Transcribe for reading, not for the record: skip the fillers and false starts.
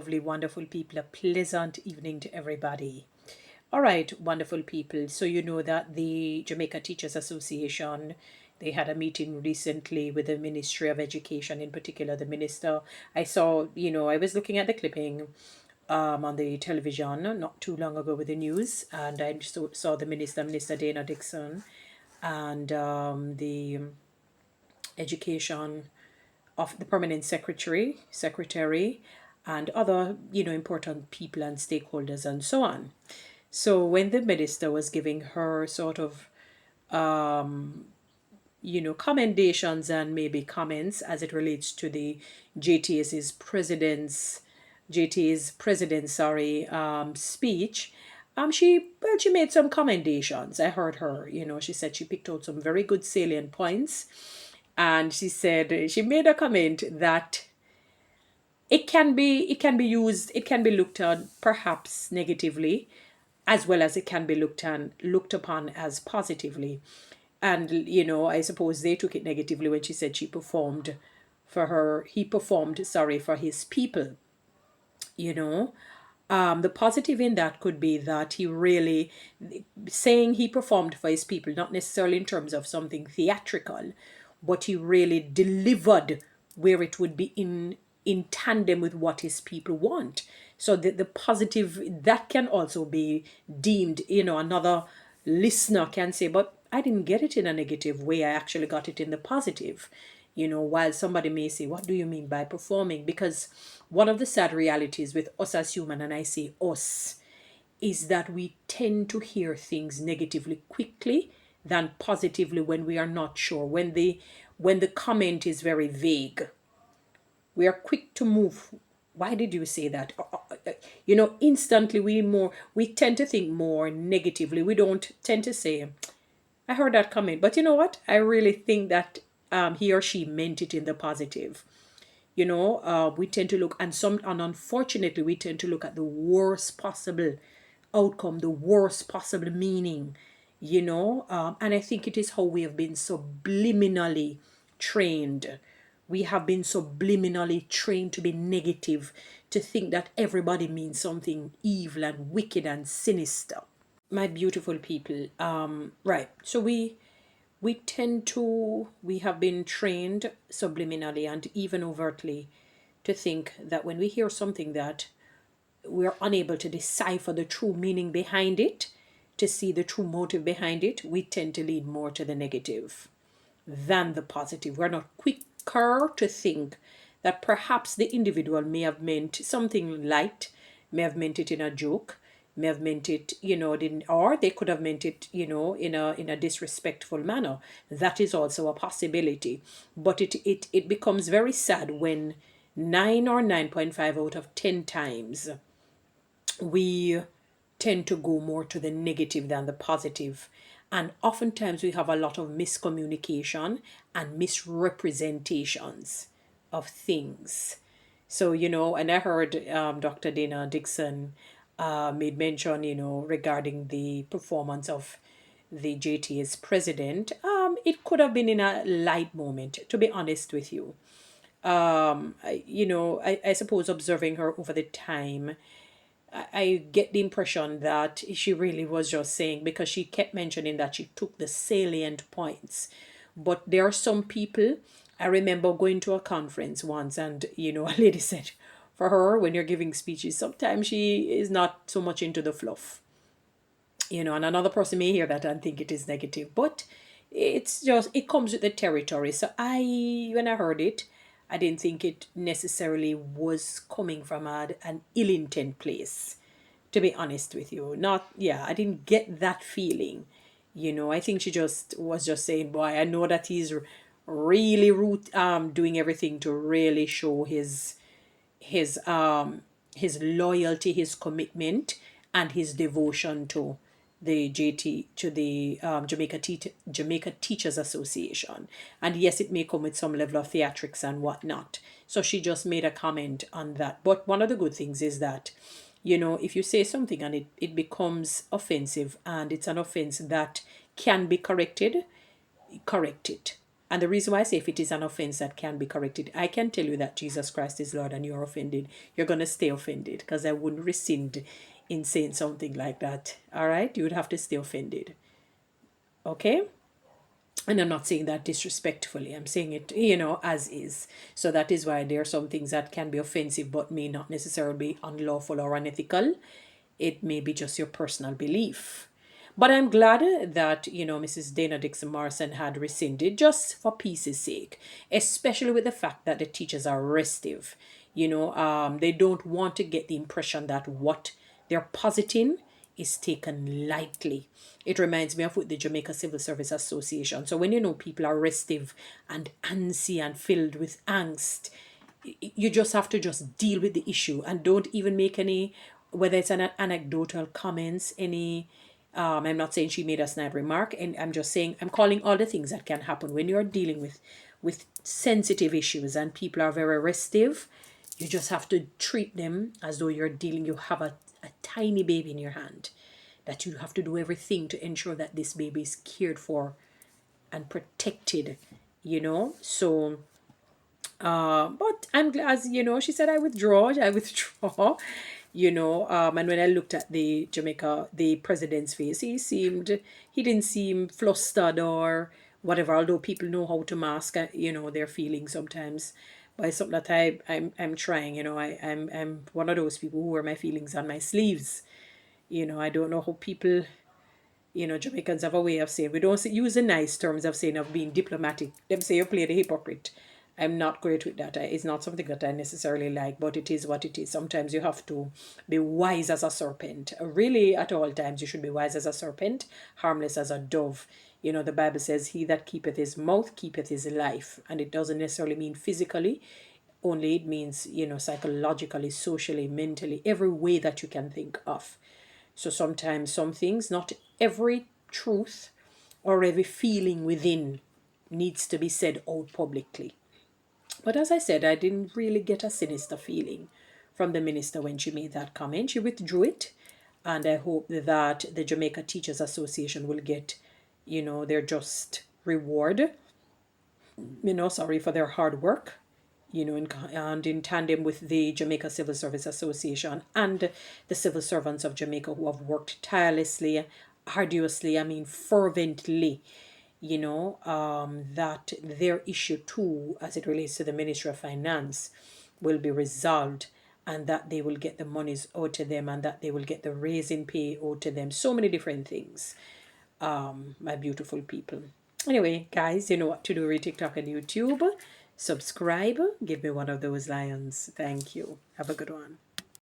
Lovely, wonderful people. A pleasant evening to everybody. All right, wonderful people. So you know that the Jamaica Teachers Association, they had a meeting recently with the Ministry of Education, in particular the minister. I saw, I was looking at the clipping on the television not too long ago with the news, and I saw the minister, Minister Dana Dixon, and the education of the permanent secretary, and other, important people and stakeholders and so on. So when the minister was giving her sort of, commendations and maybe comments as it relates to the JTA's president, sorry, speech, she made some commendations. I heard her, she said she picked out some very good salient points, and she said she made a comment that it can be looked at perhaps negatively, as well as it can be looked upon as positively. And I suppose they took it negatively when she said he performed, sorry, for his people. you know the positive in that could be that he really, saying he performed for his people, not necessarily in terms of something theatrical, but he really delivered where it would be in tandem with what his people want. So the positive, that can also be deemed, another listener can say, but I didn't get it in a negative way, I actually got it in the positive. While somebody may say, what do you mean by performing? Because one of the sad realities with us as human, and I say us, is that we tend to hear things negatively quickly than positively when we are not sure. When the comment is very vague, we are quick to move. Why did you say that? Instantly we tend to think more negatively. We don't tend to say, I heard that comment, but you know what? I really think that he or she meant it in the positive. We tend to look, and unfortunately, we tend to look at the worst possible outcome, the worst possible meaning. And I think it is how we have been subliminally trained. We have been subliminally trained to be negative, to think that everybody means something evil and wicked and sinister. My beautiful people, right, so we have been trained subliminally and even overtly to think that when we hear something that we're unable to decipher the true meaning behind it, to see the true motive behind it, we tend to lean more to the negative than the positive. We're not quicker to think that perhaps the individual may have meant something light, may have meant it in a joke, may have meant it, didn't, or they could have meant it, in a disrespectful manner. That is also a possibility. But it becomes very sad when 9 or 9.5 out of 10 times we tend to go more to the negative than the positive. And oftentimes we have a lot of miscommunication and misrepresentations of things. So, and I heard Dr. Dana Dixon made mention, regarding the performance of the JTA's president. It could have been in a light moment, to be honest with you. I suppose observing her over the time, I get the impression that she really was just saying, because she kept mentioning that she took the salient points. But there are some people, I remember going to a conference once, and a lady said, for her, when you're giving speeches, sometimes she is not so much into the fluff. And another person may hear that and think it is negative, but it comes with the territory. So when I heard it, I didn't think it necessarily was coming from an ill intent place, to be honest with you. Not, yeah, I didn't get that feeling. I think she just was just saying, boy, I know that he's really doing everything to really show his loyalty, his commitment, and his devotion to the Jamaica Teachers Association. And yes, it may come with some level of theatrics and whatnot. So she just made a comment on that. But one of the good things is that, if you say something and it becomes offensive, and it's an offense that can be corrected, correct it. And the reason why I say if it is an offense that can be corrected, I can tell you that Jesus Christ is Lord and you're offended, you're going to stay offended, because I wouldn't rescind in saying something like that. All right? You would have to stay offended. Okay? And I'm not saying that disrespectfully. I'm saying it, as is. So that is why there are some things that can be offensive but may not necessarily be unlawful or unethical. It may be just your personal belief. But I'm glad that, Mrs. Dana Dixon-Morrison had rescinded just for peace's sake, especially with the fact that the teachers are restive. They don't want to get the impression that what they're positing is taken lightly. It reminds me of with the Jamaica Civil Service Association. So when people are restive and antsy and filled with angst, you just have to just deal with the issue and don't even make any, whether it's an anecdotal comments, any I'm not saying she made a snide remark, and I'm just saying I'm calling all the things that can happen when you're dealing with sensitive issues and people are very restive. You just have to treat them as though you have a tiny baby in your hand, that you have to do everything to ensure that this baby is cared for and protected, So, but I'm glad, as she said, I withdraw, and when I looked at the president's face, he didn't seem flustered or whatever, although people know how to mask, their feelings sometimes. But it's something that I'm trying, I'm one of those people who wear my feelings on my sleeves. I don't know how people, Jamaicans have a way of saying, we don't use the nice terms of saying of being diplomatic. Them say you play the hypocrite. I'm not great with that. It's not something that I necessarily like, but it is what it is. Sometimes you have to be wise as a serpent. Really, at all times, you should be wise as a serpent, harmless as a dove. The Bible says, he that keepeth his mouth keepeth his life. And it doesn't necessarily mean physically, only it means, psychologically, socially, mentally, every way that you can think of. So sometimes some things, not every truth or every feeling within needs to be said out publicly. But as I said, I didn't really get a sinister feeling from the minister when she made that comment. She withdrew it. And I hope that the Jamaica Teachers Association will get, their just reward, sorry, for their hard work, and in tandem with the Jamaica Civil Service Association and the civil servants of Jamaica who have worked tirelessly, arduously, fervently, that their issue too, as it relates to the Ministry of Finance, will be resolved, and that they will get the monies owed to them, and that they will get the raise in pay owed to them. So many different things, my beautiful people. Anyway, guys, you know what to do. Read TikTok and YouTube. Subscribe. Give me one of those lions. Thank you. Have a good one.